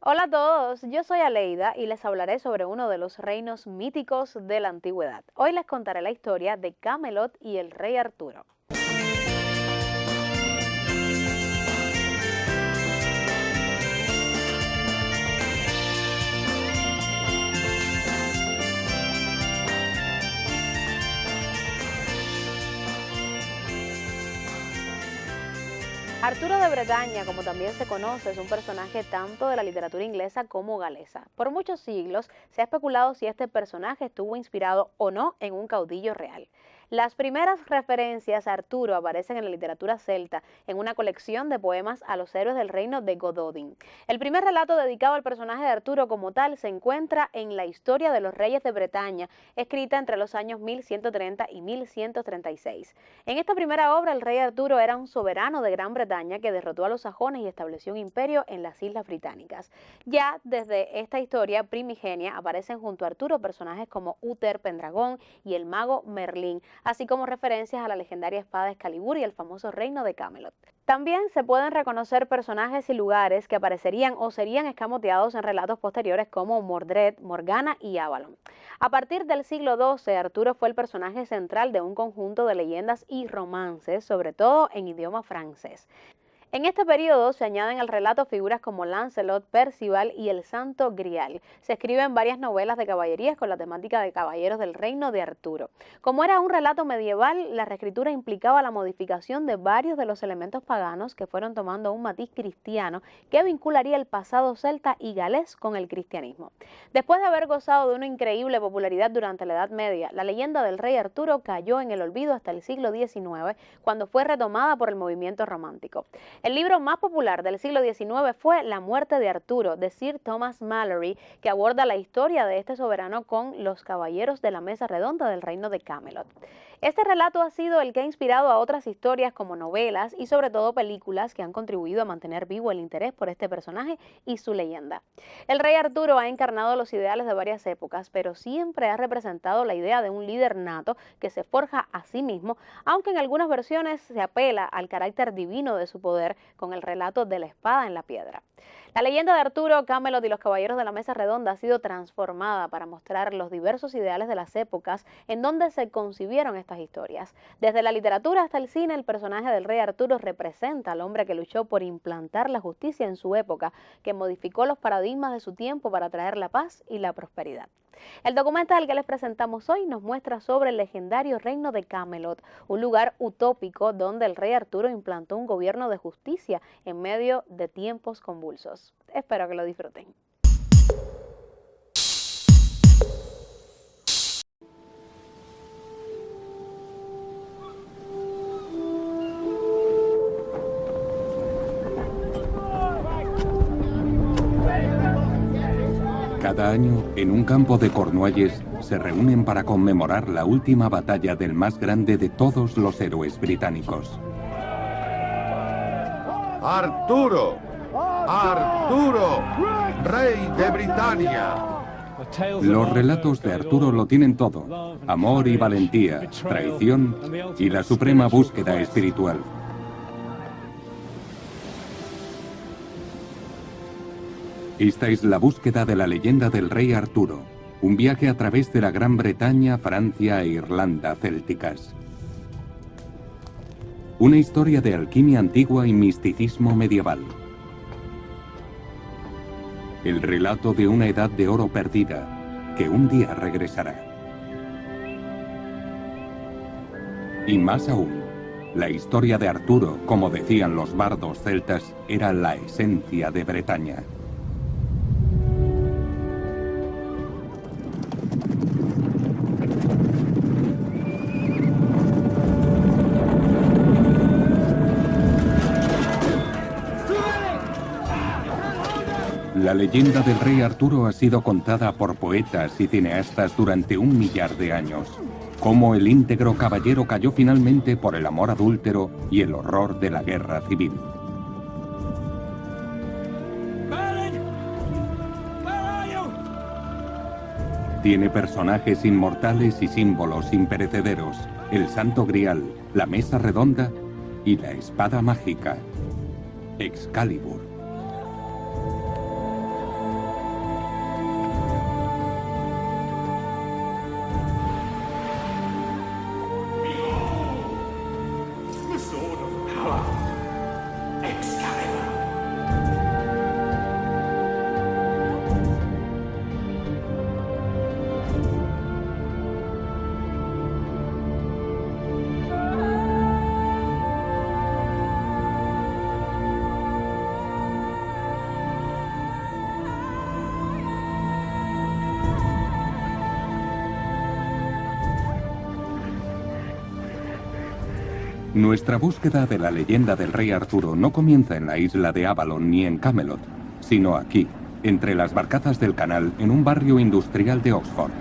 Hola a todos, yo soy Aleida y les hablaré sobre uno de los reinos míticos de la antigüedad. Hoy les contaré la historia de Camelot y el rey Arturo. Arturo de Bretaña, como también se conoce, es un personaje tanto de la literatura inglesa como galesa. Por muchos siglos se ha especulado si este personaje estuvo inspirado o no en un caudillo real. Las primeras referencias a Arturo aparecen en la literatura celta, en una colección de poemas a los héroes del reino de Gododin. El primer relato dedicado al personaje de Arturo como tal se encuentra en la Historia de los Reyes de Bretaña, escrita entre los años 1130 y 1136. En esta primera obra, el rey Arturo era un soberano de Gran Bretaña que derrotó a los sajones y estableció un imperio en las Islas Británicas. Ya desde esta historia primigenia aparecen junto a Arturo personajes como Uther Pendragón y el mago Merlín, así como referencias a la legendaria espada Excalibur y el famoso reino de Camelot. También se pueden reconocer personajes y lugares que aparecerían o serían escamoteados en relatos posteriores como Mordred, Morgana y Avalon. A partir del siglo XII, Arturo fue el personaje central de un conjunto de leyendas y romances, sobre todo en idioma francés. En este periodo se añaden al relato figuras como Lancelot, Percival y el Santo Grial. Se escriben varias novelas de caballerías con la temática de caballeros del reino de Arturo. Como era un relato medieval, la reescritura implicaba la modificación de varios de los elementos paganos que fueron tomando un matiz cristiano que vincularía el pasado celta y galés con el cristianismo. Después de haber gozado de una increíble popularidad durante la Edad Media, la leyenda del rey Arturo cayó en el olvido hasta el siglo XIX, cuando fue retomada por el movimiento romántico. El libro más popular del siglo XIX fue La muerte de Arturo, de Sir Thomas Malory, que aborda la historia de este soberano con los caballeros de la mesa redonda del reino de Camelot. Este relato ha sido el que ha inspirado a otras historias como novelas y sobre todo películas que han contribuido a mantener vivo el interés por este personaje y su leyenda. El rey Arturo ha encarnado los ideales de varias épocas, pero siempre ha representado la idea de un líder nato que se forja a sí mismo, aunque en algunas versiones se apela al carácter divino de su poder con el relato de la espada en la piedra. La leyenda de Arturo, Camelot y los caballeros de la mesa redonda ha sido transformada para mostrar los diversos ideales de las épocas en donde se concibieron estas historias. Desde la literatura hasta el cine, el personaje del rey Arturo representa al hombre que luchó por implantar la justicia en su época, que modificó los paradigmas de su tiempo para traer la paz y la prosperidad. El documental que les presentamos hoy nos muestra sobre el legendario reino de Camelot, un lugar utópico donde el rey Arturo implantó un gobierno de justicia en medio de tiempos convulsos. Espero que lo disfruten. Cada año, en un campo de Cornualles, se reúnen para conmemorar la última batalla del más grande de todos los héroes británicos. ¡Arturo! ¡Arturo! ¡Rey de Britania! Los relatos de Arturo lo tienen todo: amor y valentía, traición y la suprema búsqueda espiritual. Esta es la búsqueda de la leyenda del rey Arturo, un viaje a través de la Gran Bretaña, Francia e Irlanda célticas. Una historia de alquimia antigua y misticismo medieval. El relato de una edad de oro perdida, que un día regresará. Y más aún, la historia de Arturo, como decían los bardos celtas, era la esencia de Bretaña. La leyenda del rey Arturo ha sido contada por poetas y cineastas durante 1 millar de años. Cómo el íntegro caballero cayó finalmente por el amor adúltero y el horror de la guerra civil. Tiene personajes inmortales y símbolos imperecederos: el Santo Grial, la mesa redonda y la espada mágica, Excalibur. Nuestra búsqueda de la leyenda del rey Arturo no comienza en la isla de Avalon ni en Camelot, sino aquí, entre las barcazas del canal, en un barrio industrial de Oxford.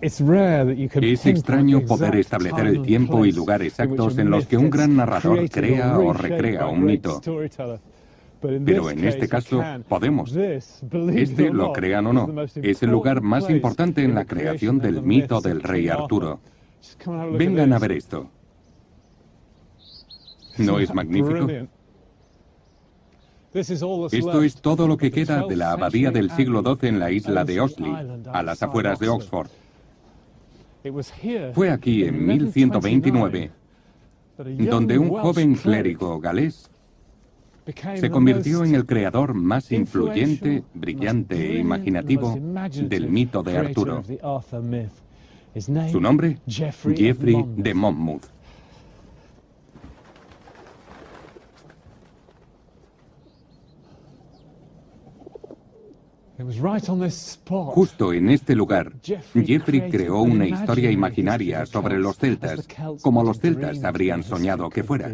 Es extraño poder establecer el tiempo y lugar exactos en los que un gran narrador crea o recrea un mito. Pero en este caso, podemos. Este, lo crean o no, es el lugar más importante en la creación del mito del rey Arturo. Vengan a ver esto. ¿No es magnífico? Esto es todo lo que queda de la abadía del siglo XII en la isla de Osley, a las afueras de Oxford. Fue aquí en 1129, donde un joven clérigo galés se convirtió en el creador más influyente, brillante e imaginativo del mito de Arturo. Su nombre, Geoffrey de Monmouth. Justo en este lugar, Geoffrey creó una historia imaginaria sobre los celtas, como los celtas habrían soñado que fuera.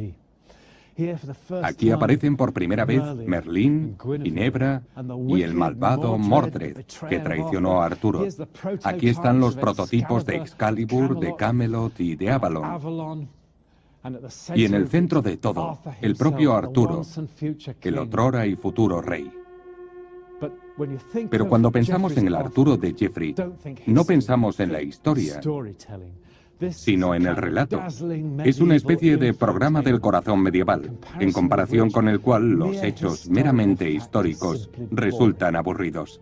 Aquí aparecen por primera vez Merlín, Ginebra y el malvado Mordred, que traicionó a Arturo. Aquí están los prototipos de Excalibur, de Camelot y de Avalon. Y en el centro de todo, el propio Arturo, el otrora y futuro rey. Pero cuando pensamos en el Arturo de Geoffrey, no pensamos en la historia, sino en el relato. Es una especie de programa del corazón medieval, en comparación con el cual los hechos meramente históricos resultan aburridos.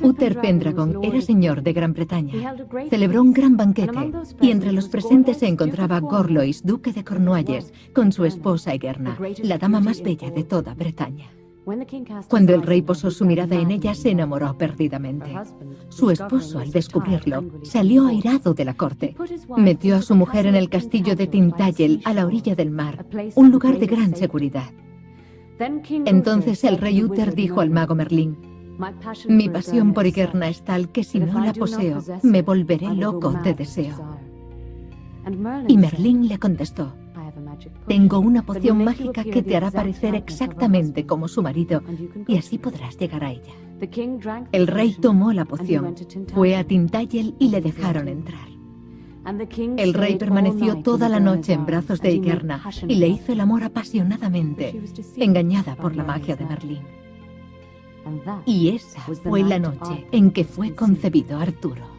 Uther Pendragon era señor de Gran Bretaña. Celebró un gran banquete y entre los presentes se encontraba Gorlois, duque de Cornualles, con su esposa Egerna, la dama más bella de toda Bretaña. Cuando el rey posó su mirada en ella, se enamoró perdidamente. Su esposo, al descubrirlo, salió airado de la corte. Metió a su mujer en el castillo de Tintagel, a la orilla del mar, un lugar de gran seguridad. Entonces el rey Uther dijo al mago Merlín: mi pasión por Egerna es tal que si no la poseo, me volveré loco de deseo. Y Merlín le contestó: tengo una poción mágica que te hará parecer exactamente como su marido, y así podrás llegar a ella. El rey tomó la poción, fue a Tintagel y le dejaron entrar. El rey permaneció toda la noche en brazos de Egerna y le hizo el amor apasionadamente, engañada por la magia de Merlín. Y esa fue la noche en que fue concebido Arturo.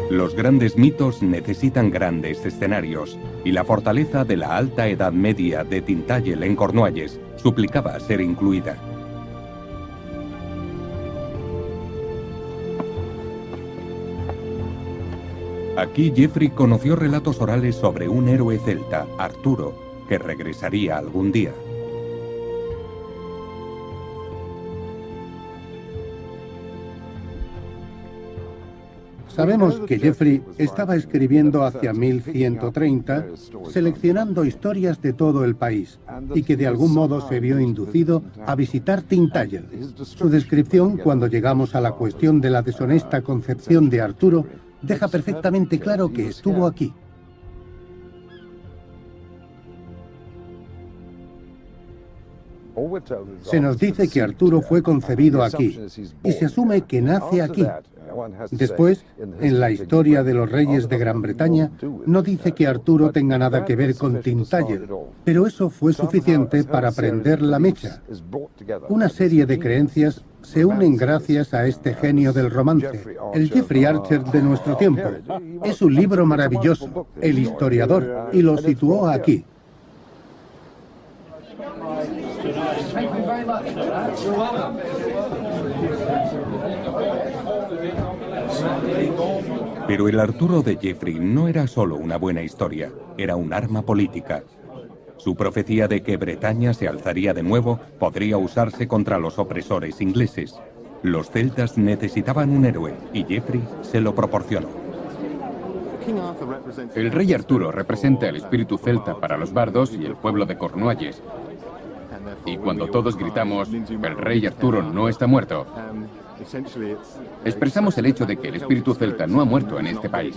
Los grandes mitos necesitan grandes escenarios, y la fortaleza de la alta Edad Media de Tintagel en Cornualles suplicaba ser incluida. Aquí Geoffrey conoció relatos orales sobre un héroe celta, Arturo, que regresaría algún día. Sabemos que Geoffrey estaba escribiendo hacia 1130, seleccionando historias de todo el país, y que de algún modo se vio inducido a visitar Tintagel. Su descripción, cuando llegamos a la cuestión de la deshonesta concepción de Arturo, deja perfectamente claro que estuvo aquí. Se nos dice que Arturo fue concebido aquí, y se asume que nace aquí. Después, en la historia de los reyes de Gran Bretaña, no dice que Arturo tenga nada que ver con Tintagel, pero eso fue suficiente para prender la mecha. Una serie de creencias se unen gracias a este genio del romance, el Jeffrey Archer de nuestro tiempo. Es un libro maravilloso, El historiador, y lo situó aquí. Pero el Arturo de Geoffrey no era solo una buena historia, era un arma política. Su profecía de que Bretaña se alzaría de nuevo podría usarse contra los opresores ingleses. Los celtas necesitaban un héroe y Geoffrey se lo proporcionó. El rey Arturo representa el espíritu celta para los bardos y el pueblo de Cornualles. Y cuando todos gritamos, el rey Arturo no está muerto, expresamos el hecho de que el espíritu celta no ha muerto en este país.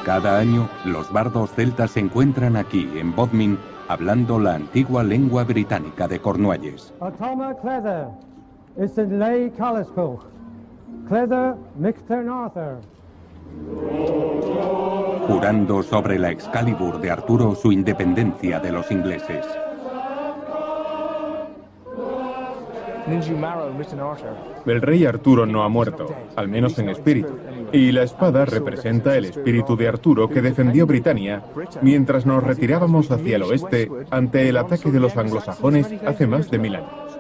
Cada año, los bardos celtas se encuentran aquí, en Bodmin, hablando la antigua lengua británica de Cornualles. Jurando sobre la Excalibur de Arturo su independencia de los ingleses. El rey Arturo no ha muerto, al menos en espíritu, y la espada representa el espíritu de Arturo que defendió Britania mientras nos retirábamos hacia el oeste ante el ataque de los anglosajones hace más de 1000 años.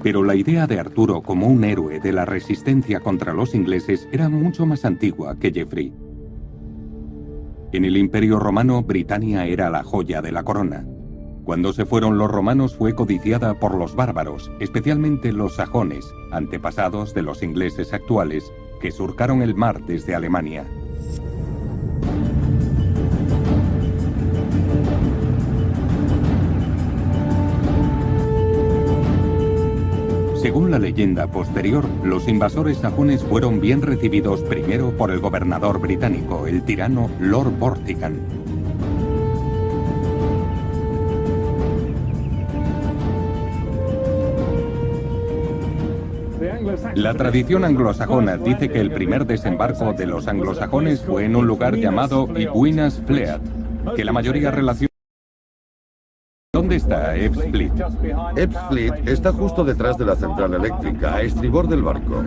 Pero la idea de Arturo como un héroe de la resistencia contra los ingleses era mucho más antigua que Geoffrey. En el Imperio Romano, Britania era la joya de la corona. Cuando se fueron los romanos fue codiciada por los bárbaros, especialmente los sajones, antepasados de los ingleses actuales, que surcaron el mar desde Alemania. Según la leyenda posterior, los invasores sajones fueron bien recibidos primero por el gobernador británico, el tirano Lord Vortigern. La tradición anglosajona dice que el primer desembarco de los anglosajones fue en un lugar llamado Iguinas Fleet, que la mayoría relaciona. ¿Dónde está Ebbsfleet? Ebbsfleet está justo detrás de la central eléctrica, a estribor del barco.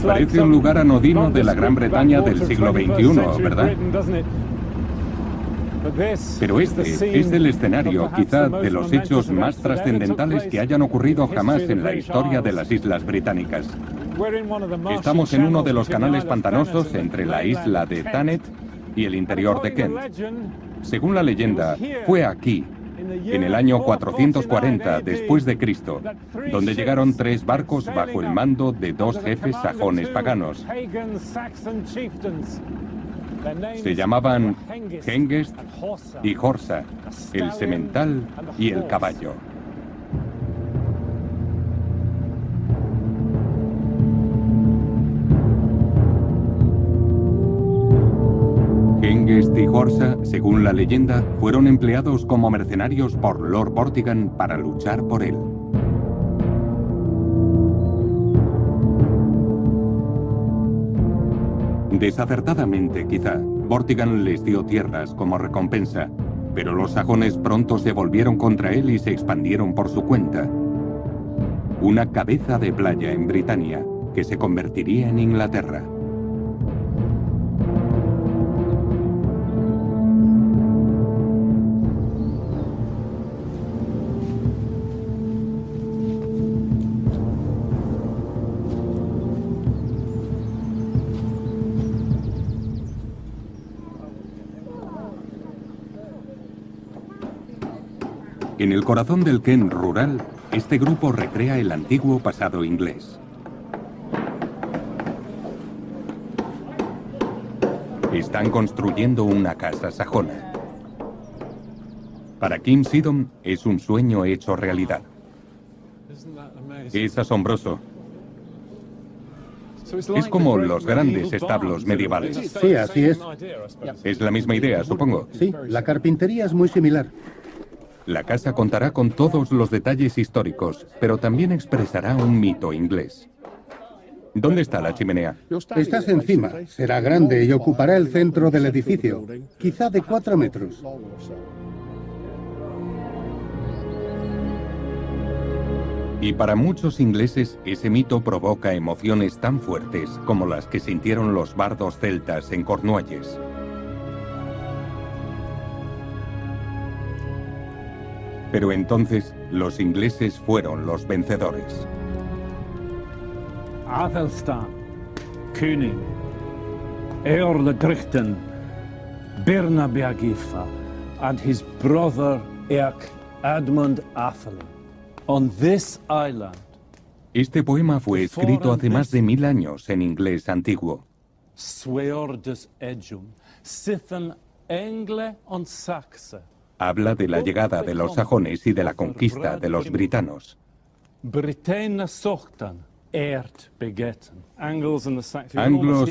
Parece un lugar anodino de la Gran Bretaña del siglo XXI, ¿verdad? Pero este es el escenario, quizá, de los hechos más trascendentales que hayan ocurrido jamás en la historia de las Islas Británicas. Estamos en uno de los canales pantanosos entre la isla de Thanet y el interior de Kent. Según la leyenda, fue aquí, en el año 440 después de Cristo, donde llegaron 3 barcos bajo el mando de 2 jefes sajones paganos. Se llamaban Hengest y Horsa, el semental y el caballo. Hengest y Horsa, según la leyenda, fueron empleados como mercenarios por Lord Vortigern para luchar por él. Desacertadamente, quizá, Vortigern les dio tierras como recompensa, pero los sajones pronto se volvieron contra él y se expandieron por su cuenta. Una cabeza de playa en Britania, que se convertiría en Inglaterra. En el corazón del Kent rural, este grupo recrea el antiguo pasado inglés. Están construyendo una casa sajona. Para Kim Sidon es un sueño hecho realidad. Es asombroso. Es como los grandes establos medievales. Sí, así es. Es la misma idea, supongo. Sí, la carpintería es muy similar. La casa contará con todos los detalles históricos, pero también expresará un mito inglés. ¿Dónde está la chimenea? Estás encima. Será grande y ocupará el centro del edificio, quizá de 4 metros. Y para muchos ingleses, ese mito provoca emociones tan fuertes como las que sintieron los bardos celtas en Cornualles. Pero entonces, los ingleses fueron los vencedores. Athelstan, König, Eorl Grichten, Birnabeagifa, and his brother Eark Edmund Athelin. On this island, Este poema fue escrito hace más de 1000 años en inglés antiguo. Sweordus Ejum, Sithen Engle on Saxe, Habla de la llegada de los sajones y de la conquista de los britanos. Britannia Sochtan, Ert Begetten. Anglos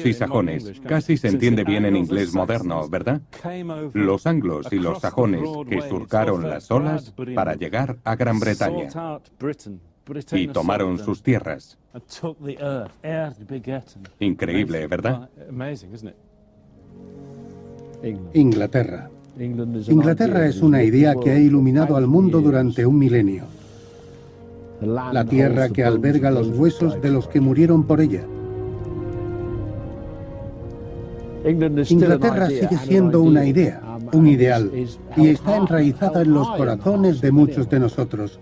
y sajones. Casi se entiende bien en inglés moderno, ¿verdad? Los anglos y los sajones que surcaron las olas para llegar a Gran Bretaña y tomaron sus tierras. Increíble, ¿verdad? Inglaterra. Inglaterra es una idea que ha iluminado al mundo durante un milenio. La tierra que alberga los huesos de los que murieron por ella. Inglaterra sigue siendo una idea, un ideal, y está enraizada en los corazones de muchos de nosotros.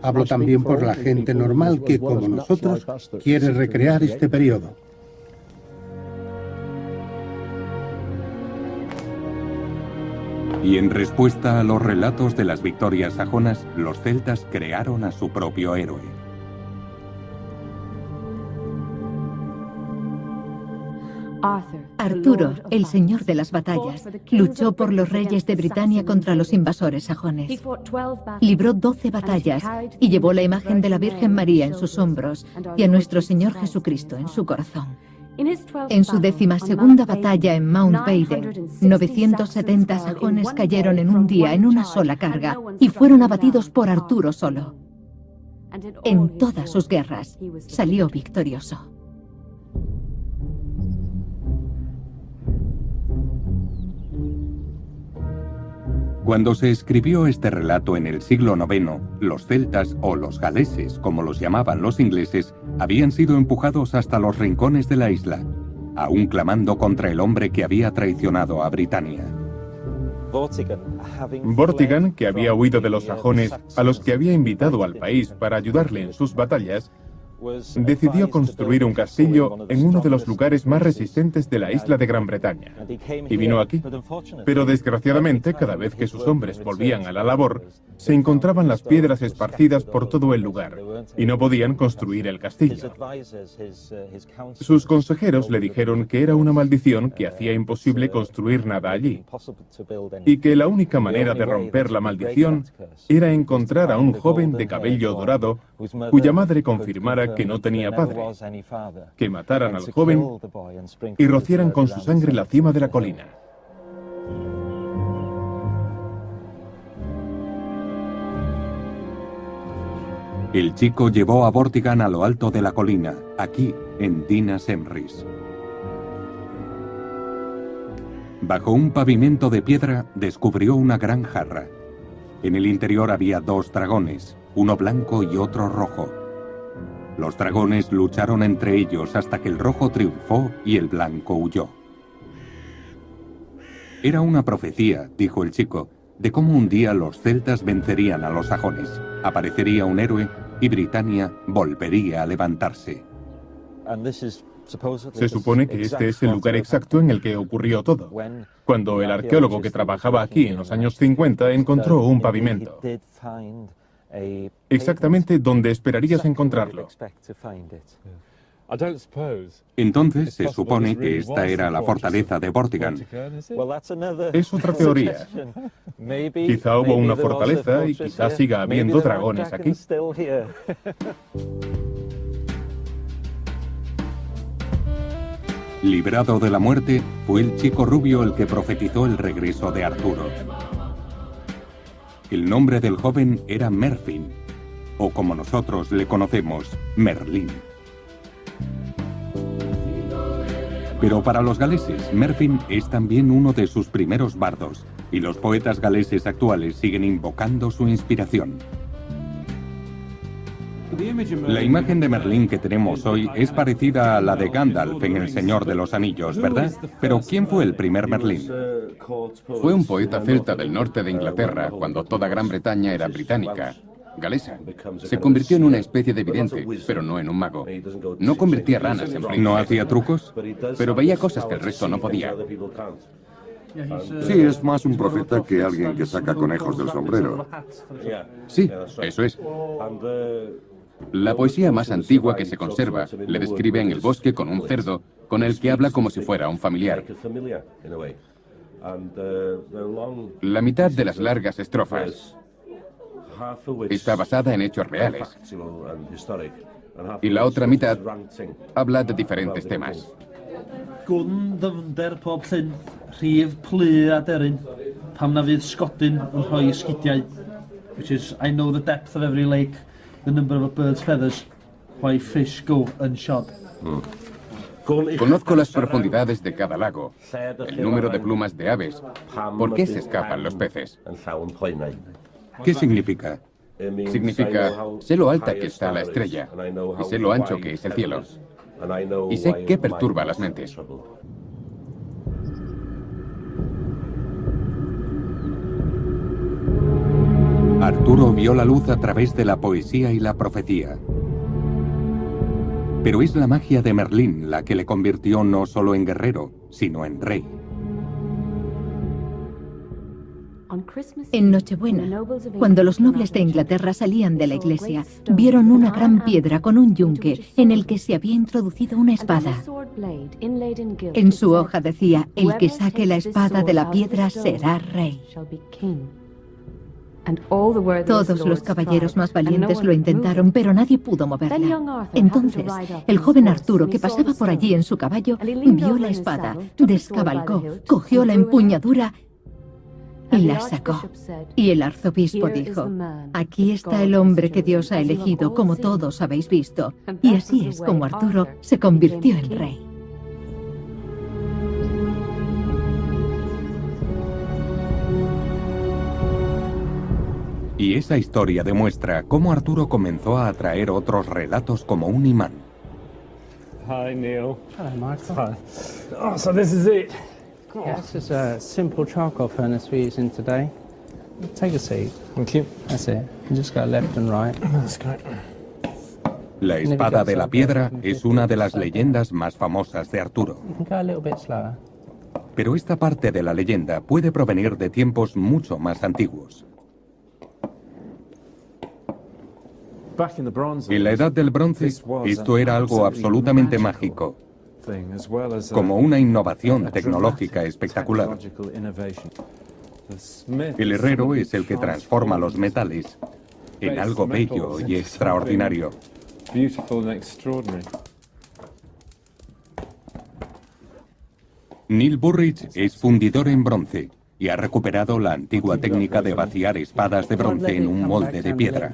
Hablo también por la gente normal que, como nosotros, quiere recrear este periodo. Y en respuesta a los relatos de las victorias sajonas, los celtas crearon a su propio héroe. Arturo, el señor de las batallas, luchó por los reyes de Britania contra los invasores sajones. Libró 12 batallas y llevó la imagen de la Virgen María en sus hombros y a nuestro Señor Jesucristo en su corazón. En su 12ª batalla en Mount Baden, 970 sajones cayeron en un día en una sola carga y fueron abatidos por Arturo solo. En todas sus guerras salió victorioso. Cuando se escribió este relato en el siglo IX, los celtas, o los galeses, como los llamaban los ingleses, habían sido empujados hasta los rincones de la isla, aún clamando contra el hombre que había traicionado a Britania. Vortigern, que había huido de los sajones, a los que había invitado al país para ayudarle en sus batallas, decidió construir un castillo en uno de los lugares más resistentes de la isla de Gran Bretaña. Y vino aquí. Pero desgraciadamente, cada vez que sus hombres volvían a la labor, se encontraban las piedras esparcidas por todo el lugar y no podían construir el castillo. Sus consejeros le dijeron que era una maldición que hacía imposible construir nada allí y que la única manera de romper la maldición era encontrar a un joven de cabello dorado cuya madre confirmara que no tenía padre, que mataran al joven y rociaran con su sangre la cima de la colina. El chico llevó a Vortigern a lo alto de la colina, aquí, en Dinas Emrys. Bajo un pavimento de piedra descubrió una gran jarra. En el interior había 2 dragones, uno blanco y otro rojo. Los dragones lucharon entre ellos hasta que el rojo triunfó y el blanco huyó. Era una profecía, dijo el chico, de cómo un día los celtas vencerían a los sajones, aparecería un héroe y Britania volvería a levantarse. Se supone que este es el lugar exacto en el que ocurrió todo, cuando el arqueólogo que trabajaba aquí en los años 50 encontró un pavimento. Exactamente donde esperarías encontrarlo. Entonces se supone que esta era la fortaleza de Vortigern. Es otra teoría. Quizá hubo una fortaleza y quizá siga habiendo dragones aquí. Librado de la muerte, fue el chico rubio el que profetizó el regreso de Arturo. El nombre del joven era Merfyn, o como nosotros le conocemos, Merlín. Pero para los galeses, Mervyn es también uno de sus primeros bardos, y los poetas galeses actuales siguen invocando su inspiración. La imagen de Merlín que tenemos hoy es parecida a la de Gandalf en El Señor de los Anillos, ¿verdad? Pero ¿quién fue el primer Merlín? Fue un poeta celta del norte de Inglaterra, cuando toda Gran Bretaña era británica, galesa. Se convirtió en una especie de vidente, pero no en un mago. No convertía ranas en príncipes. ¿No hacía trucos? Pero veía cosas que el resto no podía. Sí, es más un profeta que alguien que saca conejos del sombrero. Sí, eso es. La poesía más antigua que se conserva le describe en el bosque con un cerdo, con el que habla como si fuera un familiar. La mitad de las largas estrofas está basada en hechos reales, y la otra mitad habla de diferentes temas. Gwn ddyfnder pob llyn, rhif plu a deryn, pam na fydd sgodyn yn rhoi esgidiau, which is, I know the depth of every lake, the number of a bird's feathers, why fish go unshod. Conozco las profundidades de cada lago, el número de plumas de aves, por qué se escapan los peces. ¿Qué significa? Significa, sé lo alta que está la estrella, y sé lo ancho que es el cielo, y sé qué perturba las mentes. Arturo vio la luz a través de la poesía y la profecía. Pero es la magia de Merlín la que le convirtió no solo en guerrero, sino en rey. En Nochebuena, cuando los nobles de Inglaterra salían de la iglesia, vieron una gran piedra con un yunque en el que se había introducido una espada. En su hoja decía, el que saque la espada de la piedra será rey. Todos los caballeros más valientes lo intentaron, pero nadie pudo moverla. Entonces, el joven Arturo, que pasaba por allí en su caballo, vio la espada, descabalgó, cogió la empuñadura y la sacó. Y el arzobispo dijo, aquí está el hombre que Dios ha elegido, como todos habéis visto. Y así es como Arturo se convirtió en rey. Y esa historia demuestra cómo Arturo comenzó a atraer otros relatos como un imán. Hi, Neil. Hello, Michael. Hi. Oh, so this is it. This is a simple charcoal furnace we're using today. Take a seat. Thank you. That's it. You just go left and right. That's great. La espada de la piedra es una de las leyendas más famosas de Arturo. You can go a little bit slower. Pero esta parte de la leyenda puede provenir de tiempos mucho más antiguos. En la Edad del Bronce, esto era algo absolutamente mágico, como una innovación tecnológica espectacular. El herrero es el que transforma los metales en algo bello y extraordinario. Neil Burridge es fundidor en bronce y ha recuperado la antigua técnica de vaciar espadas de bronce en un molde de piedra.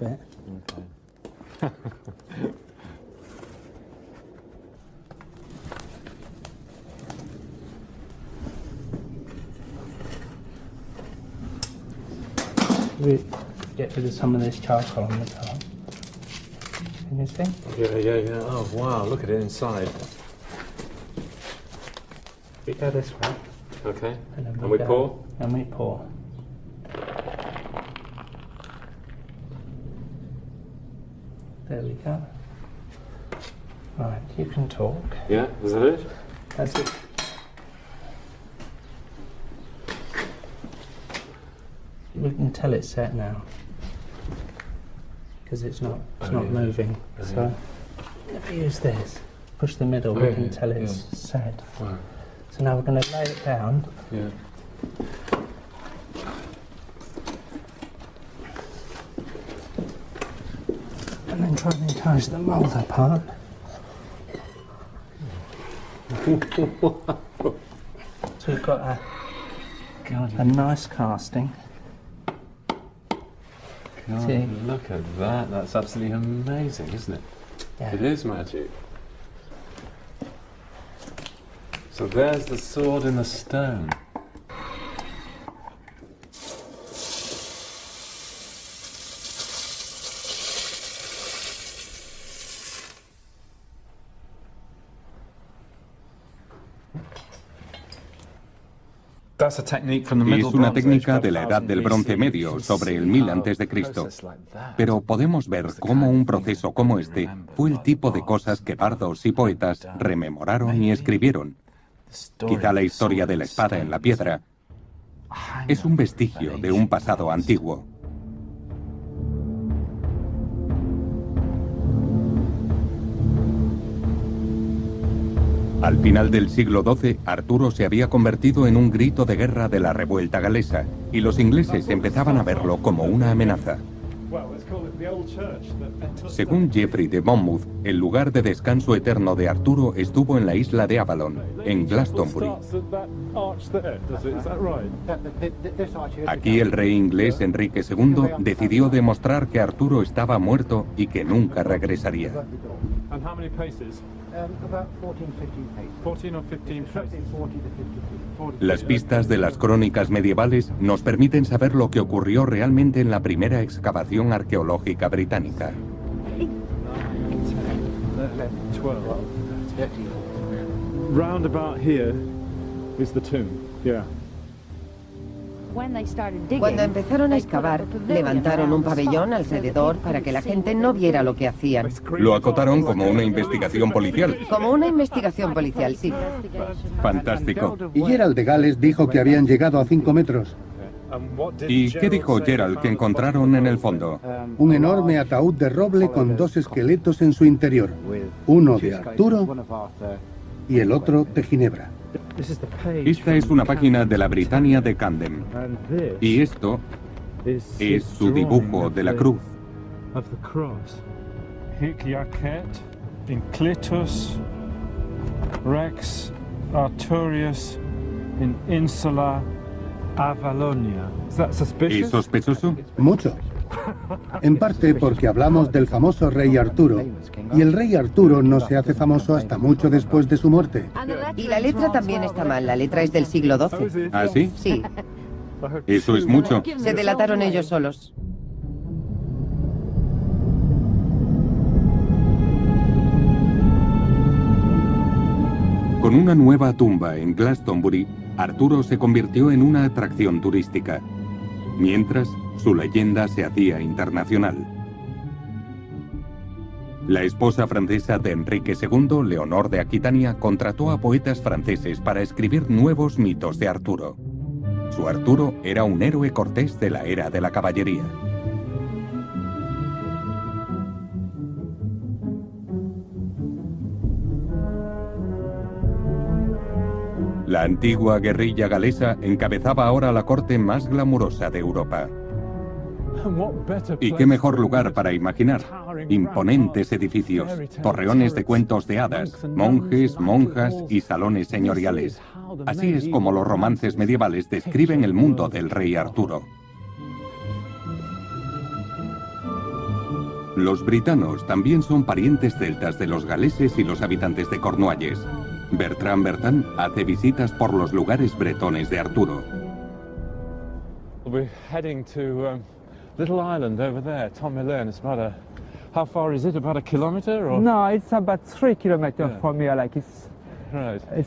We get rid of some of this charcoal on the top. Can you see? Yeah. Oh, wow, look at it inside. We go this way. Okay. And we pour? And we pour. There we go. Right, you can talk. Yeah, is that it? That's it. We can tell it's set now because it's not moving. So if we use this, push the middle, we can tell it's set. Wow. So now we're going to lay it down. Yeah. And then try and encourage the moulder part. So we've got a nice casting. God, See? look at that. That's absolutely amazing, isn't it? Yeah. It is magic. So there's the sword in the stone. Es una técnica de la Edad del Bronce Medio, sobre el 1000 a.C. Pero podemos ver cómo un proceso como este fue el tipo de cosas que bardos y poetas rememoraron y escribieron. Quizá la historia de la espada en la piedra es un vestigio de un pasado antiguo. Al final del siglo XII, Arturo se había convertido en un grito de guerra de la revuelta galesa, y los ingleses empezaban a verlo como una amenaza. Según Geoffrey de Monmouth, el lugar de descanso eterno de Arturo estuvo en la isla de Avalon, en Glastonbury. Aquí el rey inglés Enrique II decidió demostrar que Arturo estaba muerto y que nunca regresaría. Las pistas de las crónicas medievales nos permiten saber lo que ocurrió realmente en la primera excavación arqueológica británica. Round about here is the tomb. Yeah. Cuando empezaron a excavar, levantaron un pabellón alrededor para que la gente no viera lo que hacían. Lo acotaron como una investigación policial. Como una investigación policial, sí. Fantástico. Y Gerald de Gales dijo que habían llegado a 5 metros. ¿Y qué dijo Gerald que encontraron en el fondo? Un enorme ataúd de roble con 2 esqueletos en su interior. Uno de Arturo y el otro de Ginebra. Esta es una página de la Britannia de Camden. Y esto es su dibujo de la cruz. Hic jacet inclitus rex Arturius in insula Avalonia. ¿Es sospechoso? Mucho. En parte porque hablamos del famoso rey Arturo, y el rey Arturo no se hace famoso hasta mucho después de su muerte. Y la letra también está mal, la letra es del siglo XII. ¿Ah, sí? Sí. Eso es mucho. Se delataron ellos solos. Con una nueva tumba en Glastonbury, Arturo se convirtió en una atracción turística. Mientras, su leyenda se hacía internacional. La esposa francesa de Enrique II, Leonor de Aquitania, contrató a poetas franceses para escribir nuevos mitos de Arturo. Su Arturo era un héroe cortés de la era de la caballería. La antigua guerrilla galesa encabezaba ahora la corte más glamurosa de Europa. ¿Y qué mejor lugar para imaginar? Imponentes edificios, torreones de cuentos de hadas, monjes, monjas y salones señoriales. Así es como los romances medievales describen el mundo del rey Arturo. Los britanos también son parientes celtas de los galeses y los habitantes de Cornualles. Bertrand Bertin hace visitas por los lugares bretones de Arturo. We're heading to little island over there, Tomelin. It's about how far is it? About a kilometer? Or? No, it's about 3 kilometers from here. Like it's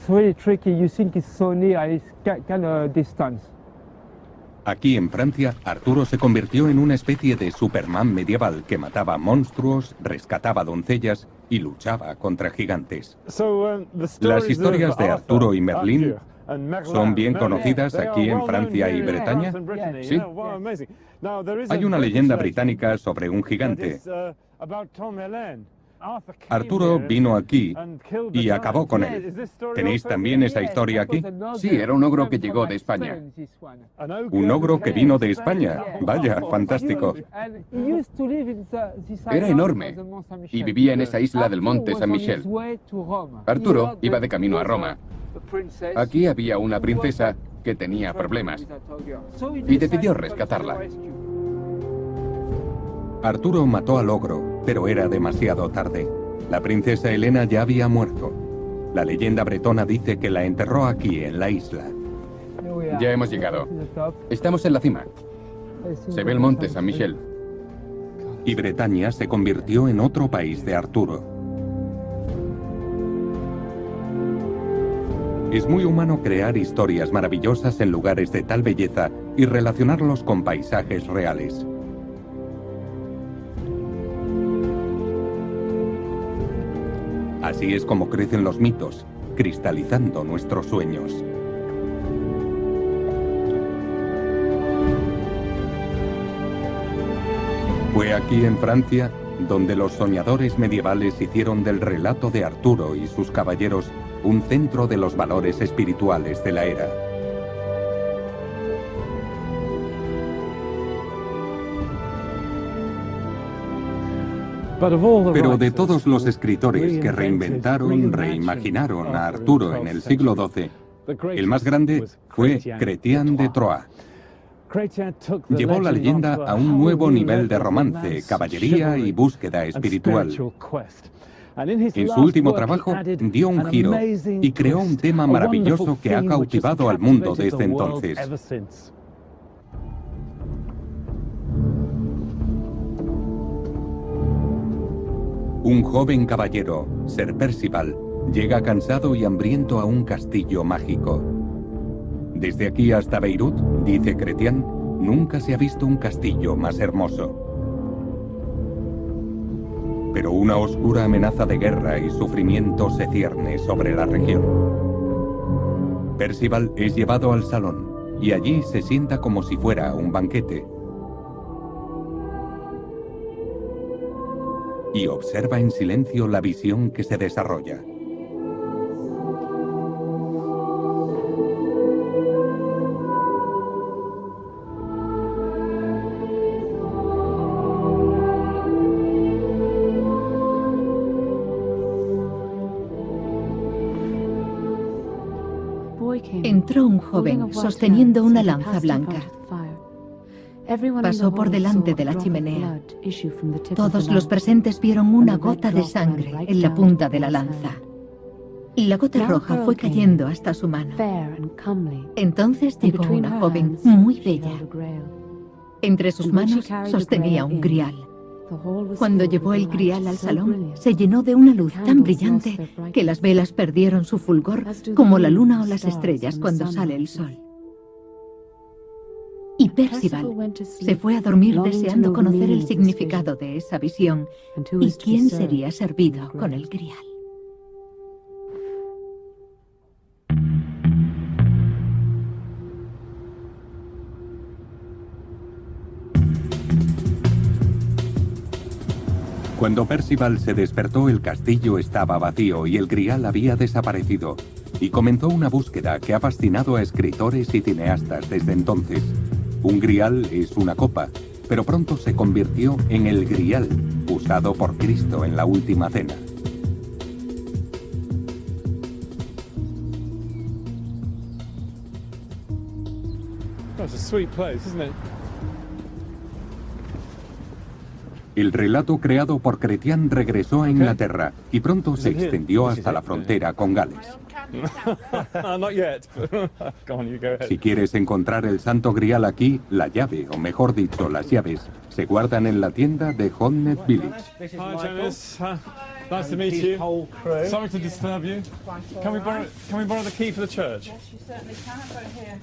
really tricky. You think it's so near, and it's kind of distance. Aquí en Francia, Arturo se convirtió en una especie de Superman medieval que mataba monstruos, rescataba doncellas y luchaba contra gigantes. Las historias de Arturo y Merlín son bien conocidas aquí en Francia y Bretaña. Sí. Hay una leyenda británica sobre un gigante. Arturo vino aquí y acabó con él. ¿Tenéis también esa historia aquí? Sí, era un ogro que llegó de España. ¿Un ogro que vino de España? Vaya, fantástico. Era enorme y vivía en esa isla del monte San Michel. Arturo iba de camino a Roma. Aquí había una princesa que tenía problemas y decidió rescatarla. Arturo mató al ogro, pero era demasiado tarde. La princesa Helena ya había muerto. La leyenda bretona dice que la enterró aquí, en la isla. Ya hemos llegado. Estamos en la cima. Se ve el monte San Michel. Y Bretaña se convirtió en otro país de Arturo. Es muy humano crear historias maravillosas en lugares de tal belleza y relacionarlos con paisajes reales. Así es como crecen los mitos, cristalizando nuestros sueños. Fue aquí en Francia donde los soñadores medievales hicieron del relato de Arturo y sus caballeros un centro de los valores espirituales de la era. Pero de todos los escritores que reinventaron, reimaginaron a Arturo en el siglo XII, el más grande fue Chrétien de Troyes. Llevó la leyenda a un nuevo nivel de romance, caballería y búsqueda espiritual. En su último trabajo dio un giro y creó un tema maravilloso que ha cautivado al mundo desde entonces. Un joven caballero, Sir Percival, llega cansado y hambriento a un castillo mágico. Desde aquí hasta Beirut, dice Chrétien, nunca se ha visto un castillo más hermoso. Pero una oscura amenaza de guerra y sufrimiento se cierne sobre la región. Percival es llevado al salón y allí se sienta como si fuera un banquete. Y observa en silencio la visión que se desarrolla. Entró un joven sosteniendo una lanza blanca. Pasó por delante de la chimenea. Todos los presentes vieron una gota de sangre en la punta de la lanza. La gota roja fue cayendo hasta su mano. Entonces llegó una joven muy bella. Entre sus manos sostenía un grial. Cuando llevó el grial al salón, se llenó de una luz tan brillante que las velas perdieron su fulgor como la luna o las estrellas cuando sale el sol. Y Percival se fue a dormir deseando conocer el significado de esa visión y quién sería servido con el grial. Cuando Percival se despertó, el castillo estaba vacío y el grial había desaparecido, y comenzó una búsqueda que ha fascinado a escritores y cineastas desde entonces. Un grial es una copa, pero pronto se convirtió en el grial, usado por Cristo en la última cena. That's a sweet place, isn't it? El relato creado por Chrétien regresó a Inglaterra y pronto se extendió hasta la frontera con Gales. Si quieres encontrar el Santo Grial aquí, la llave, o mejor dicho, las llaves, se guardan en la tienda de Hodnet Village. Hi, Janice. Nice to meet you. Sorry to disturb you. Can we borrow the key for the church? Yes, you certainly can. I've got it here.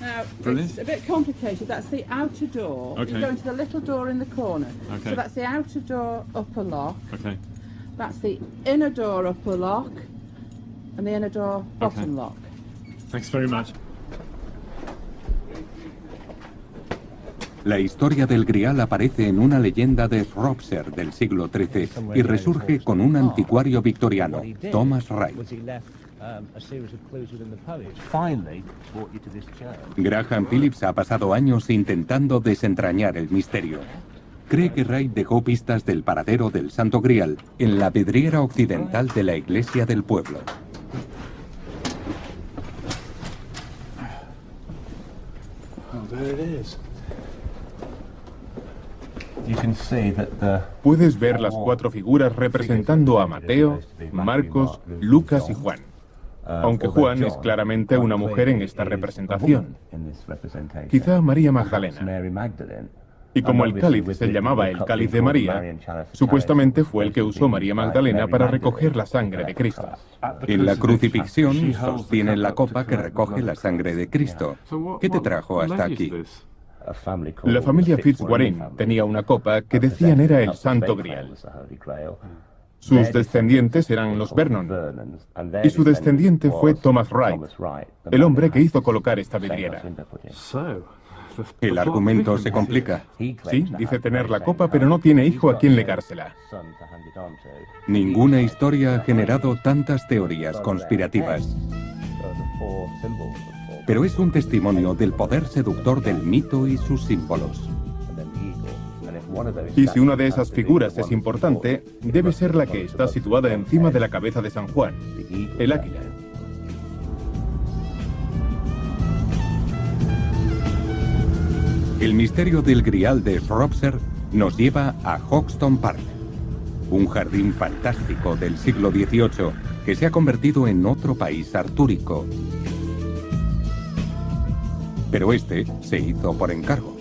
Now, Brilliant. it's a bit complicated. That's the outer door. Okay. You go into the little door in the corner. Okay. So that's the outer door upper lock. Okay. That's the inner door upper lock. And the inner door bottom lock. Thanks very much. La historia del Grial aparece en una leyenda de Shropshire del siglo XIII y resurge con un anticuario victoriano, Thomas Wright. Graham Phillips ha pasado años intentando desentrañar el misterio. Cree que Wright dejó pistas del paradero del Santo Grial en la vidriera occidental de la iglesia del pueblo. Puedes ver las cuatro figuras representando a Mateo, Marcos, Lucas y Juan. aunque Juan es claramente una mujer en esta representación. Quizá María Magdalena. Y como el cáliz se llamaba el cáliz de María, supuestamente fue el que usó María Magdalena para recoger la sangre de Cristo. En la crucifixión sostienen la copa que recoge la sangre de Cristo. ¿Qué te trajo hasta aquí? La familia Fitzwarren tenía una copa que decían era el Santo Grial. Sus descendientes eran los Vernon, y su descendiente fue Thomas Wright, el hombre que hizo colocar esta vidriera. El argumento se complica. Sí, dice tener la copa, pero no tiene hijo a quien legársela. Ninguna historia ha generado tantas teorías conspirativas. Pero es un testimonio del poder seductor del mito y sus símbolos. Y si una de esas figuras es importante, debe ser la que está situada encima de la cabeza de San Juan, el águila. El misterio del Grial de Shropshire nos lleva a Hoxton Park, un jardín fantástico del siglo XVIII que se ha convertido en otro país artúrico. Pero este se hizo por encargo.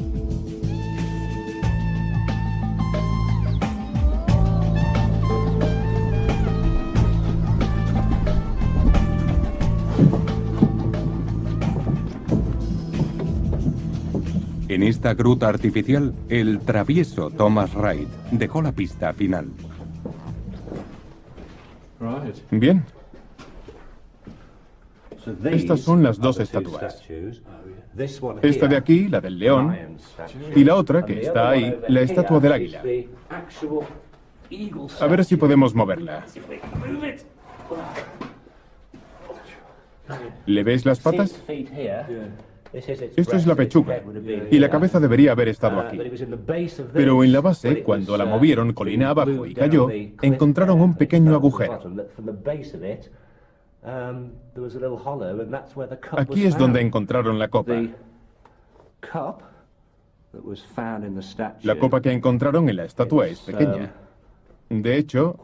En esta gruta artificial, el travieso Thomas Wright dejó la pista final. Bien. Estas son las dos estatuas. Esta de aquí, la del león, y la otra, que está ahí, la estatua del águila. A ver si podemos moverla. ¿Le ves las patas? Esto es la pechuga, y la cabeza debería haber estado aquí. Pero en la base, cuando la movieron colina abajo y cayó, encontraron un pequeño agujero. Aquí es donde encontraron la copa. La copa que encontraron en la estatua es pequeña. De hecho,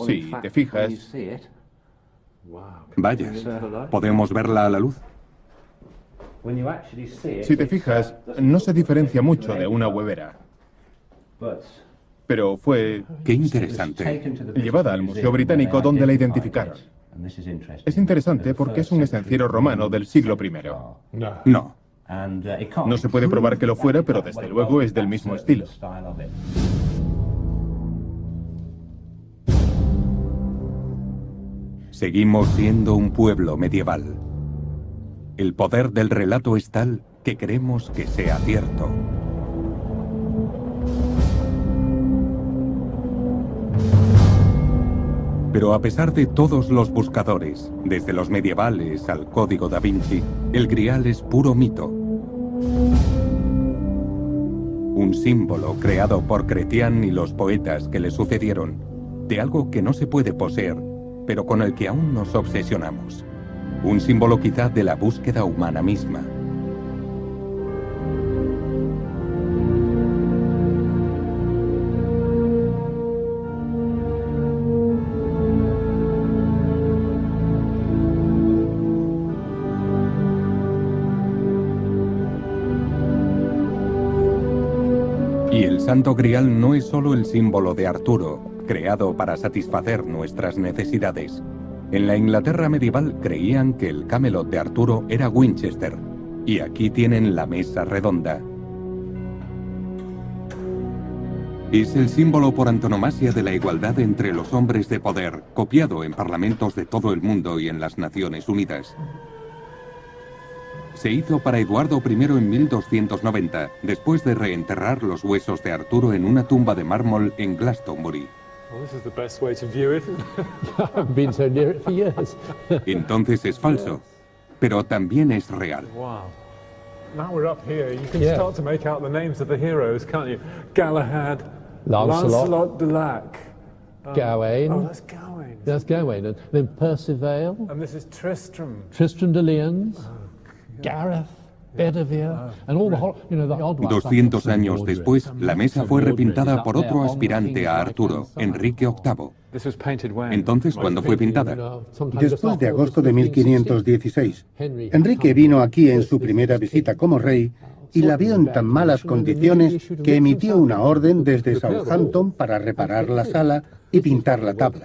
si te fijas... Vaya, ¿podemos verla a la luz? Si te fijas, no se diferencia mucho de una huevera. Pero fue... ¡Qué interesante! Llevada al Museo Británico, donde la identificaron. Es interesante porque es un esenciero romano del siglo I. No. No se puede probar que lo fuera, pero desde luego es del mismo estilo. Seguimos siendo un pueblo medieval. El poder del relato es tal que queremos que sea cierto. Pero a pesar de todos los buscadores, desde los medievales al Código da Vinci, el Grial es puro mito. Un símbolo creado por Chrétien y los poetas que le sucedieron, de algo que no se puede poseer, pero con el que aún nos obsesionamos. Un símbolo quizá de la búsqueda humana misma. Y el Santo Grial no es solo el símbolo de Arturo, creado para satisfacer nuestras necesidades. En la Inglaterra medieval creían que el Camelot de Arturo era Winchester, y aquí tienen la mesa redonda. Es el símbolo por antonomasia de la igualdad entre los hombres de poder, copiado en parlamentos de todo el mundo y en las Naciones Unidas. Se hizo para Eduardo I en 1290, después de reenterrar los huesos de Arturo en una tumba de mármol en Glastonbury. Well, this is the best way to view it. I've been so near it for years. Entonces es falso, pero también es real. Wow. Now we're up here, you can start to make out the names of the heroes, can't you? Galahad, Lancelot de Lac, Gawain. Oh, that's Gawain. That's Gawain. And then Percival. And this is Tristram. Tristram de Lians. Gareth. Bedivere, and all the odd ones. 200 años después, la mesa fue repintada por otro aspirante a Arturo, Enrique VIII. Entonces, ¿cuándo fue pintada? Después de agosto de 1516. Enrique vino aquí en su primera visita como rey y la vio en tan malas condiciones que emitió una orden desde Southampton para reparar la sala y pintar la tabla.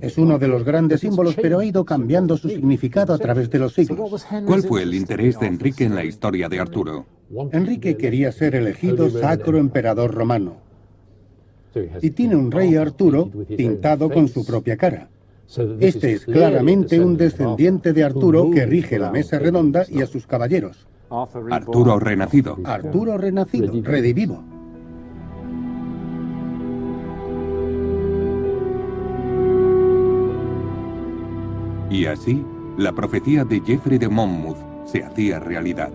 Es uno de los grandes símbolos, pero ha ido cambiando su significado a través de los siglos. ¿Cuál fue el interés de Enrique en la historia de Arturo? Enrique quería ser elegido sacro emperador romano. Y tiene un rey Arturo pintado con su propia cara. Este es claramente un descendiente de Arturo que rige la mesa redonda y a sus caballeros. Arturo renacido. Arturo renacido, redivivo. Y así, la profecía de Geoffrey de Monmouth se hacía realidad.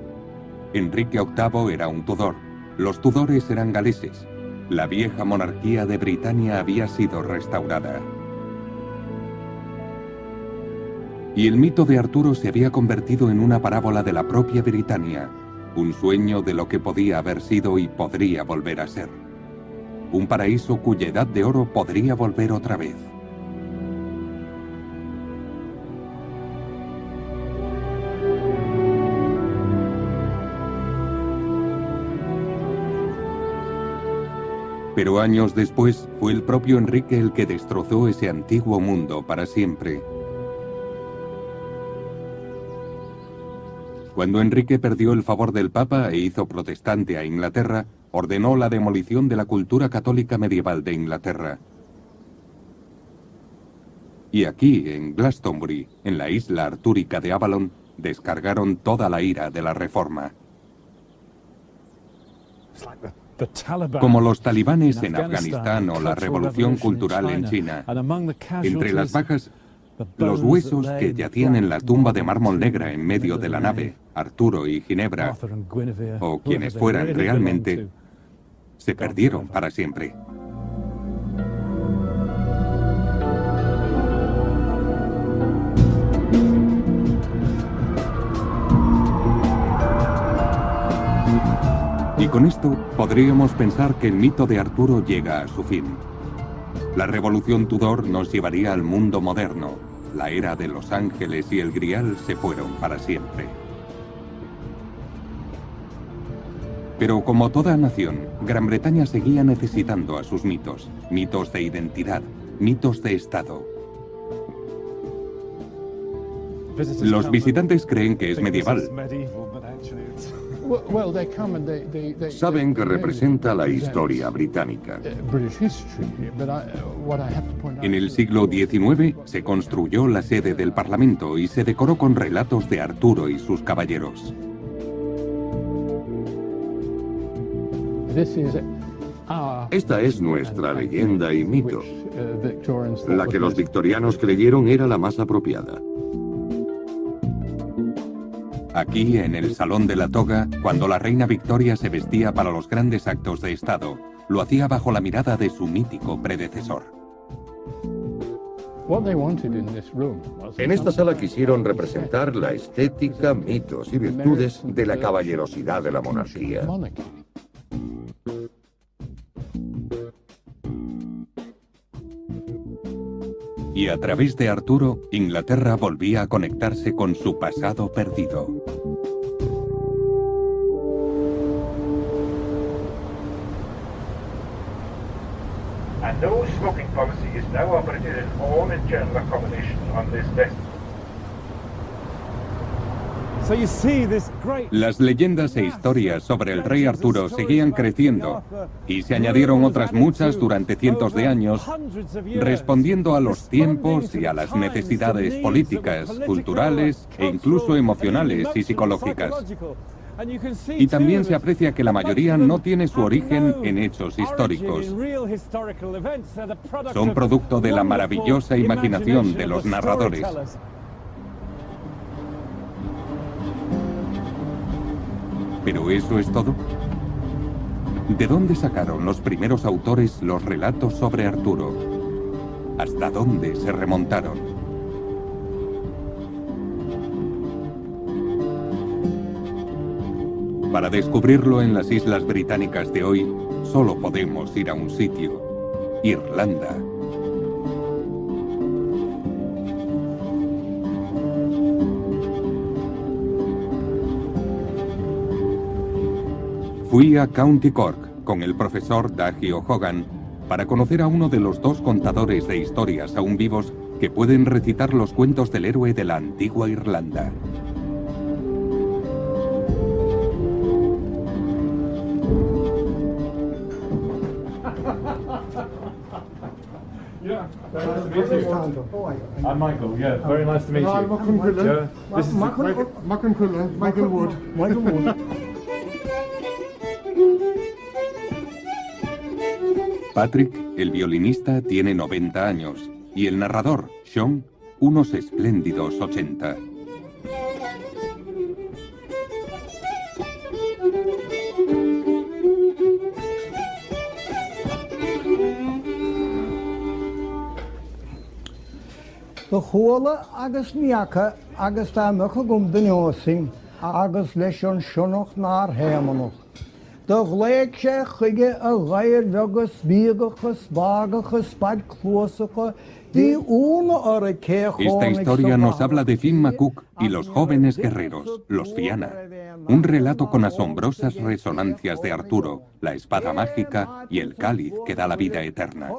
Enrique VIII era un Tudor. Los Tudores eran galeses. La vieja monarquía de Britania había sido restaurada. Y el mito de Arturo se había convertido en una parábola de la propia Britania, un sueño de lo que podía haber sido y podría volver a ser. Un paraíso cuya edad de oro podría volver otra vez. Pero años después fue el propio Enrique el que destrozó ese antiguo mundo para siempre. Cuando Enrique perdió el favor del Papa e hizo protestante a Inglaterra, ordenó la demolición de la cultura católica medieval de Inglaterra. Y aquí, en Glastonbury, en la isla artúrica de Avalon, descargaron toda la ira de la Reforma. Como los talibanes en Afganistán o la revolución cultural en China. Entre las bajas, los huesos que yacían en la tumba de mármol negra en medio de la nave, Arturo y Ginebra, o quienes fueran realmente, se perdieron para siempre. Y con esto podríamos pensar que el mito de Arturo llega a su fin. La revolución Tudor nos llevaría al mundo moderno. La era de los ángeles y el grial se fueron para siempre. Pero como toda nación, Gran Bretaña seguía necesitando a sus mitos. Mitos de identidad, mitos de Estado. Los visitantes creen que es medieval. Saben que representa la historia británica. En el siglo XIX se construyó la sede del Parlamento y se decoró con relatos de Arturo y sus caballeros. Esta es nuestra leyenda y mito. La que los victorianos creyeron era la más apropiada. Aquí, en el Salón de la Toga, cuando la reina Victoria se vestía para los grandes actos de Estado, lo hacía bajo la mirada de su mítico predecesor. En esta sala quisieron representar la estética, mitos y virtudes de la caballerosidad de la monarquía. Y a través de Arturo, Inglaterra volvía a conectarse con su pasado perdido. A no smoking policy is now operated in all internal accommodation on this vessel. Las leyendas e historias sobre el rey Arturo seguían creciendo y se añadieron otras muchas durante cientos de años, respondiendo a los tiempos y a las necesidades políticas, culturales e incluso emocionales y psicológicas. Y también se aprecia que la mayoría no tiene su origen en hechos históricos. Son producto de la maravillosa imaginación de los narradores. ¿Pero eso es todo? ¿De dónde sacaron los primeros autores los relatos sobre Arturo? ¿Hasta dónde se remontaron? Para descubrirlo en las islas británicas de hoy, solo podemos ir a un sitio: Irlanda. Fui a County Cork con el profesor Daggy O'Hogan para conocer a uno de los 2 contadores de historias aún vivos que pueden recitar los cuentos del héroe de la antigua Irlanda. I'm Michael, yeah, very nice to meet you. Yeah, this is Michael Wood. Patrick, el violinista, tiene 90 años y el narrador, Sean, unos espléndidos 80. Bechola agus miacha agus tá mecha gom duniosin agus leis an sionach nar hémanach. Do gléig sé chuige a ghair vegus bígachas bágachas bad clósacha di una hora que Esta historia nos habla de Finn McCook y los jóvenes guerreros, los Fianna. Un relato con asombrosas resonancias de Arturo, la espada mágica y el cáliz que da la vida eterna.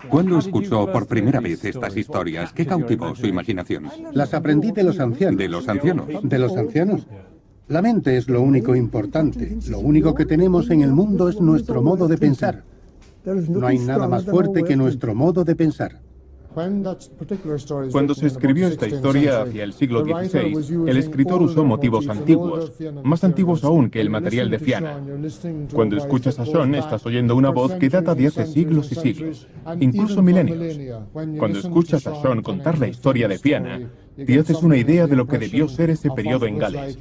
¿Cuándo escuchó por primera vez estas historias? ¿Qué cautivó su imaginación? Las aprendí de los ancianos. ¿De los ancianos? ¿De los ancianos? La mente es lo único importante. Lo único que tenemos en el mundo es nuestro modo de pensar. No hay nada más fuerte que nuestro modo de pensar. Cuando se escribió esta historia hacia el siglo XVI, el escritor usó motivos antiguos, más antiguos aún que el material de Fianna. Cuando escuchas a Sean, estás oyendo una voz que data de hace siglos y siglos, incluso milenios. Cuando escuchas a Sean contar la historia de Fianna, te haces una idea de lo que debió ser ese periodo en Gales,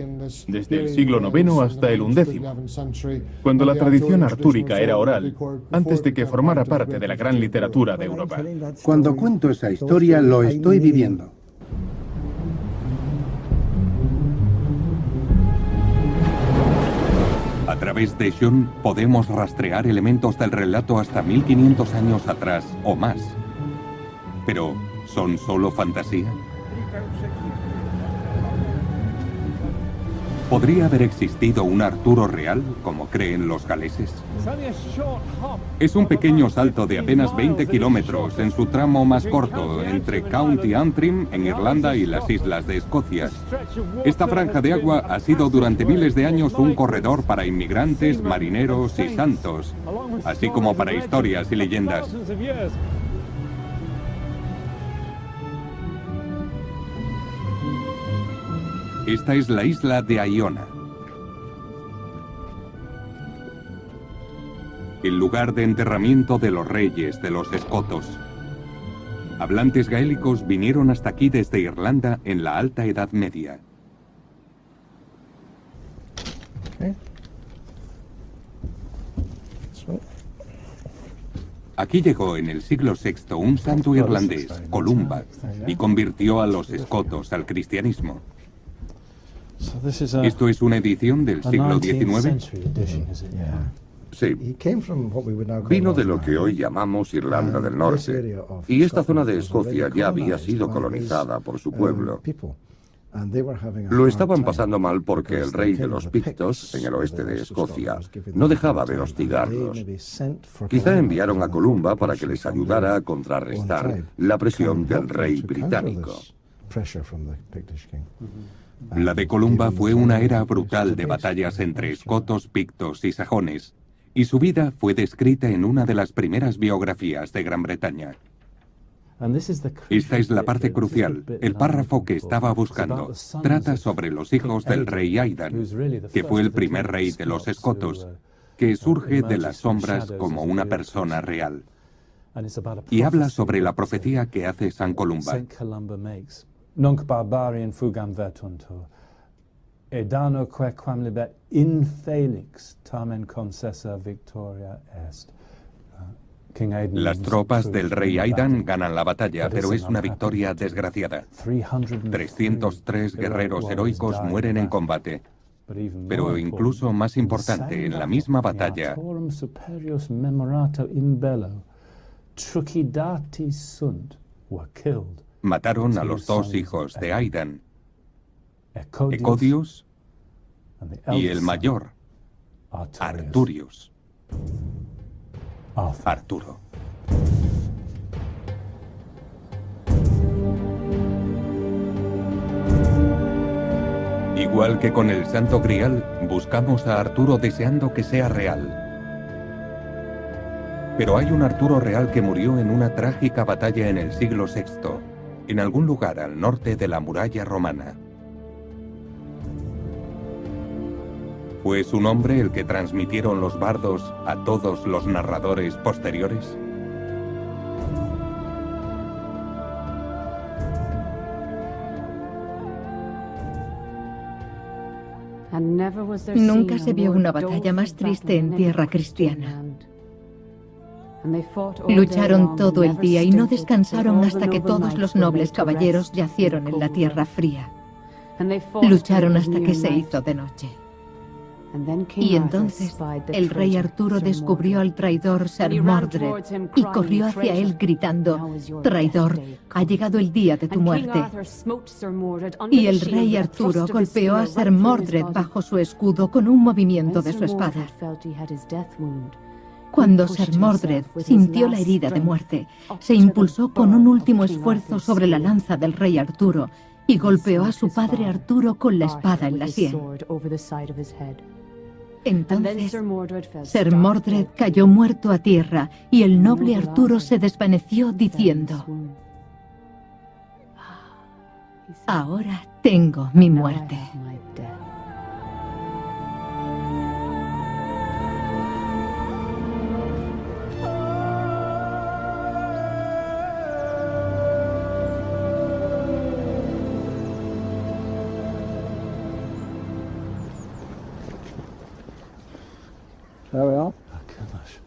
desde el siglo IX hasta el XI, cuando la tradición artúrica era oral, antes de que formara parte de la gran literatura de Europa. Cuando cuento esa historia, lo estoy viviendo. A través de Sean podemos rastrear elementos del relato hasta 1500 años atrás o más. Pero, ¿son solo fantasía? ¿Podría haber existido un Arturo real, como creen los galeses? Es un pequeño salto de apenas 20 kilómetros en su tramo más corto, entre County Antrim, en Irlanda, y las islas de Escocia. Esta franja de agua ha sido durante miles de años un corredor para inmigrantes, marineros y santos, así como para historias y leyendas. Esta es la isla de Iona, el lugar de enterramiento de los reyes de los escotos. Hablantes gaélicos vinieron hasta aquí desde Irlanda en la Alta Edad Media. Aquí llegó en el siglo VI un santo irlandés, Columba, y convirtió a los escotos al cristianismo. ¿Esto es una edición del siglo XIX? Sí. Vino de lo que hoy llamamos Irlanda del Norte, y esta zona de Escocia ya había sido colonizada por su pueblo. Lo estaban pasando mal porque el rey de los Pictos, en el oeste de Escocia, no dejaba de hostigarlos. Quizá enviaron a Columba para que les ayudara a contrarrestar la presión del rey británico. La de Columba fue una era brutal de batallas entre escotos, pictos y sajones, y su vida fue descrita en una de las primeras biografías de Gran Bretaña. Esta es la parte crucial, el párrafo que estaba buscando. Trata sobre los hijos del rey Aidan, que fue el primer rey de los escotos, que surge de las sombras como una persona real. Y habla sobre la profecía que hace San Columba. Nunc barbarian fugam vertuntur. Edano quequam libet in felix tamen concessa victoria est. Las tropas del rey Aidan ganan la batalla, pero es una victoria desgraciada. 303 guerreros heroicos mueren en combate. Pero incluso más importante, en la misma batalla, mataron a los dos hijos de Aidan, Ecodius y el mayor, Arturius. Arturo. Igual que con el Santo Grial, buscamos a Arturo deseando que sea real. Pero hay un Arturo real que murió en una trágica batalla en el siglo VI, en algún lugar al norte de la muralla romana. ¿Fue su nombre el que transmitieron los bardos a todos los narradores posteriores? Nunca se vio una batalla más triste en tierra cristiana. Lucharon todo el día y no descansaron hasta que todos los nobles caballeros yacieron en la tierra fría. Lucharon hasta que se hizo de noche. Y entonces el rey Arturo descubrió al traidor Ser Mordred y corrió hacia él gritando: «Traidor, ha llegado el día de tu muerte». Y el rey Arturo golpeó a Ser Mordred bajo su escudo con un movimiento de su espada. Cuando Ser Mordred sintió la herida de muerte, se impulsó con un último esfuerzo sobre la lanza del rey Arturo y golpeó a su padre Arturo con la espada en la sien. Entonces, Ser Mordred cayó muerto a tierra y el noble Arturo se desvaneció diciendo: «Ahora tengo mi muerte».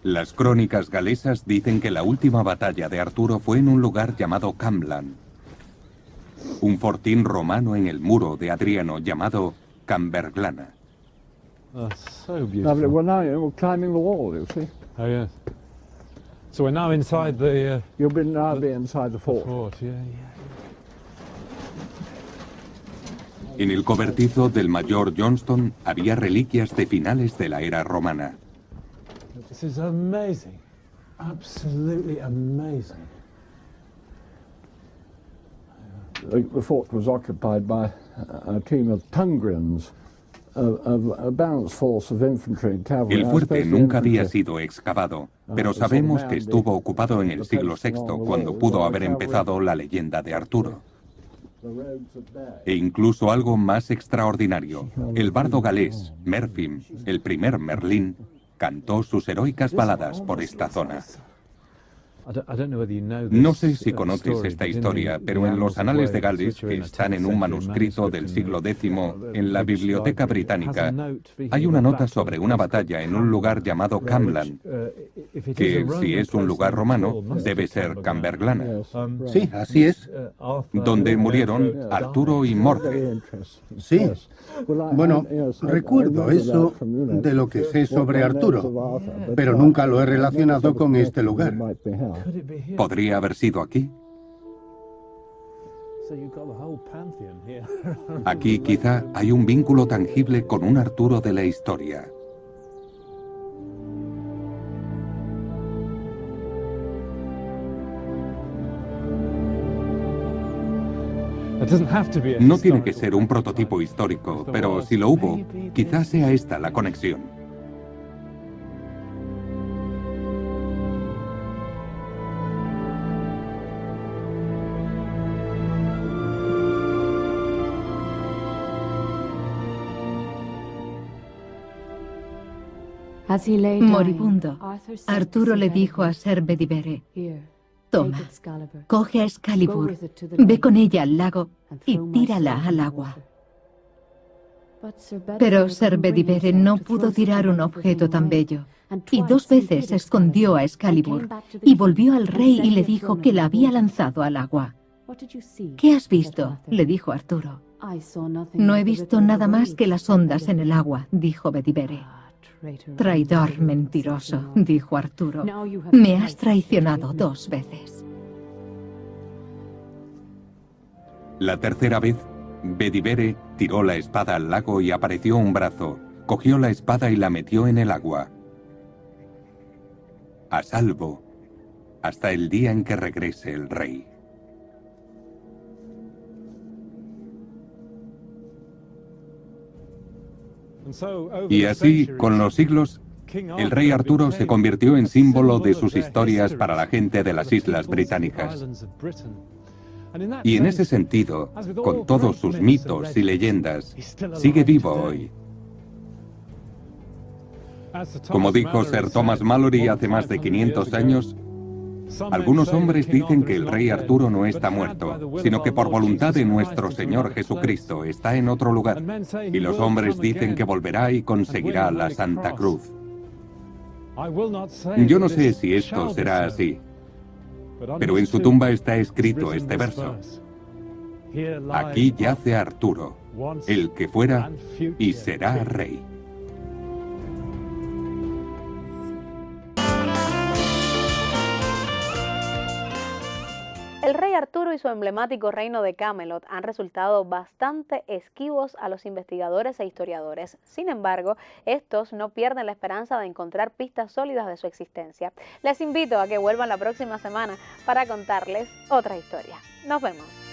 Las crónicas galesas dicen que la última batalla de Arturo fue en un lugar llamado Camlan, un fortín romano en el muro de Adriano llamado Camberglana. So beautiful. Well, now we're climbing the wall, you see. Oh, yes. So we're now inside the... You'll be now be inside the fort. Yeah. En el cobertizo del mayor Johnston había reliquias de finales de la era romana. This is amazing. Absolutely amazing. The fort was occupied by a team of Tungrians, a balanced force of infantry and cavalry. El fuerte nunca había sido excavado, pero sabemos que estuvo ocupado en el siglo VI, cuando pudo haber empezado la leyenda de Arturo. E incluso algo más extraordinario, el bardo galés, Merfim, el primer Merlín, cantó sus heroicas baladas por esta zona. No sé si conoces esta historia, pero en los Anales de Gales, que están en un manuscrito del siglo X en la Biblioteca Británica, hay una nota sobre una batalla en un lugar llamado Camlan, que si es un lugar romano, debe ser Camberglana. Sí, así es. Donde murieron Arturo y Mordred. Sí. Bueno, recuerdo eso de lo que sé sobre Arturo, pero nunca lo he relacionado con este lugar. ¿Podría haber sido aquí? Aquí quizá hay un vínculo tangible con un Arturo de la historia. No tiene que ser un prototipo histórico, pero si lo hubo, quizás sea esta la conexión. Moribundo, Arturo le dijo a Ser Bedivere: «Toma, coge a Excalibur, ve con ella al lago y tírala al agua». Pero Ser Bedivere no pudo tirar un objeto tan bello, y 2 veces escondió a Excalibur, y volvió al rey y le dijo que la había lanzado al agua. «¿Qué has visto?», le dijo Arturo. No he visto nada más que las ondas en el agua, dijo Bedivere. Traidor mentiroso, dijo Arturo. Me has traicionado 2 veces. La tercera vez, Bedivere tiró la espada al lago y apareció un brazo. Cogió la espada y la metió en el agua. A salvo, hasta el día en que regrese el rey. Y así, con los siglos, el rey Arturo se convirtió en símbolo de sus historias para la gente de las Islas Británicas. Y en ese sentido, con todos sus mitos y leyendas, sigue vivo hoy. Como dijo Sir Thomas Malory hace más de 500 años, algunos hombres dicen que el rey Arturo no está muerto, sino que por voluntad de nuestro Señor Jesucristo está en otro lugar. Y los hombres dicen que volverá y conseguirá la Santa Cruz. Yo no sé si esto será así, pero en su tumba está escrito este verso. Aquí yace Arturo, el que fuera y será rey. El rey Arturo y su emblemático reino de Camelot han resultado bastante esquivos a los investigadores e historiadores. Sin embargo, estos no pierden la esperanza de encontrar pistas sólidas de su existencia. Les invito a que vuelvan la próxima semana para contarles otra historia. Nos vemos.